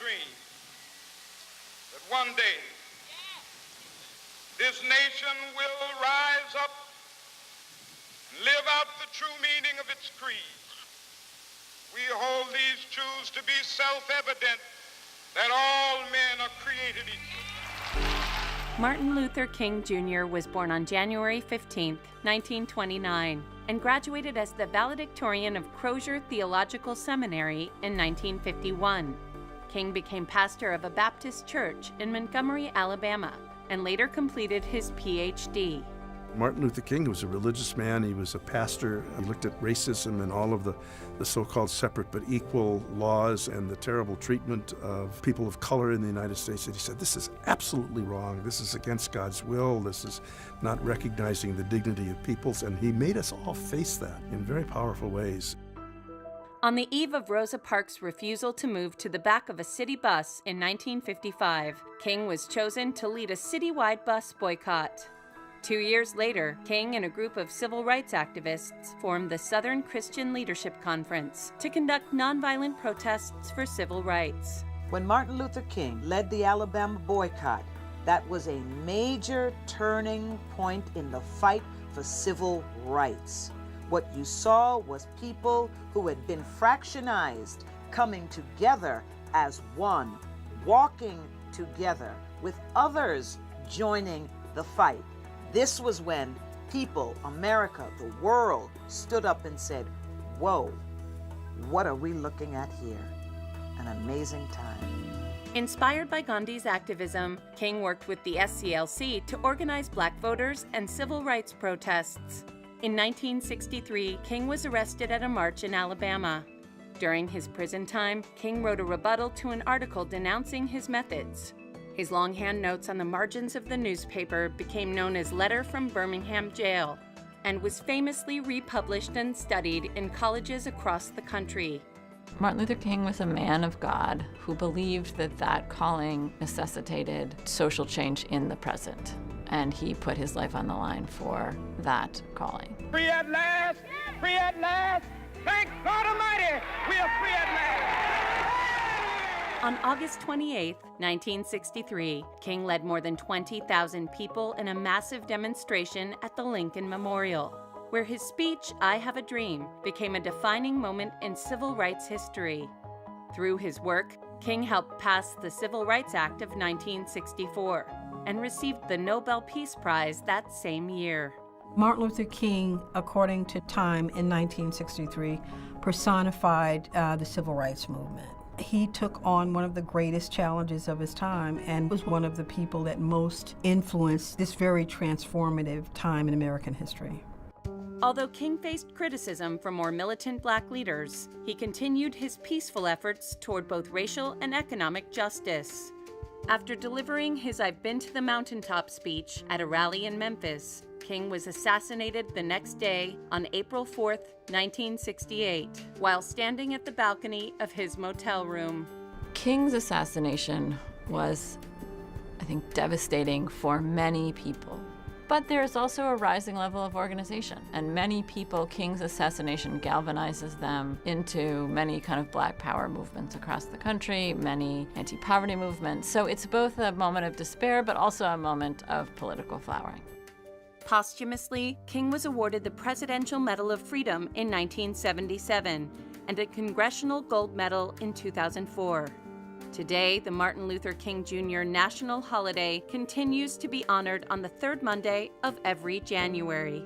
dream that one day this nation will rise up and live out the true meaning of its creed. We hold these truths to be self-evident that all men are created equal. Martin Luther King Jr. was born on January 15, 1929, and graduated as the valedictorian of Crozier Theological Seminary in 1951. King became pastor of a Baptist church in Montgomery, Alabama, and later completed his Ph.D. Martin Luther King was a religious man. He was a pastor. He looked at racism and all of the so-called separate but equal laws and the terrible treatment of people of color in the United States. And he said, this is absolutely wrong. This is against God's will. This is not recognizing the dignity of peoples. And he made us all face that in very powerful ways. On the eve of Rosa Parks' refusal to move to the back of a city bus in 1955, King was chosen to lead a citywide bus boycott. 2 years later, King and a group of civil rights activists formed the Southern Christian Leadership Conference to conduct nonviolent protests for civil rights. When Martin Luther King led the Alabama boycott, that was a major turning point in the fight for civil rights. What you saw was people who had been fractionized coming together as one, walking together with others joining the fight. This was when people, America, the world, stood up and said, whoa, what are we looking at here? An amazing time. Inspired by Gandhi's activism, King worked with the SCLC to organize black voters and civil rights protests. In 1963, King was arrested at a march in Alabama. During his prison time, King wrote a rebuttal to an article denouncing his methods. His longhand notes on the margins of the newspaper became known as Letter from Birmingham Jail and was famously republished and studied in colleges across the country. Martin Luther King was a man of God who believed that that calling necessitated social change in the present, and he put his life on the line for that calling. Free at last! Free at last! Thank God Almighty, we are free at last! On August 28, 1963, King led more than 20,000 people in a massive demonstration at the Lincoln Memorial, where his speech, I Have a Dream, became a defining moment in civil rights history. Through his work, King helped pass the Civil Rights Act of 1964 and received the Nobel Peace Prize that same year. Martin Luther King, according to Time in 1963, personified the civil rights movement. He took on one of the greatest challenges of his time and was one of the people that most influenced this very transformative time in American history. Although King faced criticism from more militant black leaders, he continued his peaceful efforts toward both racial and economic justice. After delivering his I've Been to the Mountaintop speech at a rally in Memphis, King was assassinated the next day on April 4, 1968, while standing at the balcony of his motel room. King's assassination was, I think, devastating for many people. But there's also a rising level of organization, and many people, King's assassination galvanizes them into many kind of black power movements across the country, many anti-poverty movements. So it's both a moment of despair, but also a moment of political flowering. Posthumously, King was awarded the Presidential Medal of Freedom in 1977 and a Congressional Gold Medal in 2004. Today, the Martin Luther King Jr. National Holiday continues to be honored on the third Monday of every January.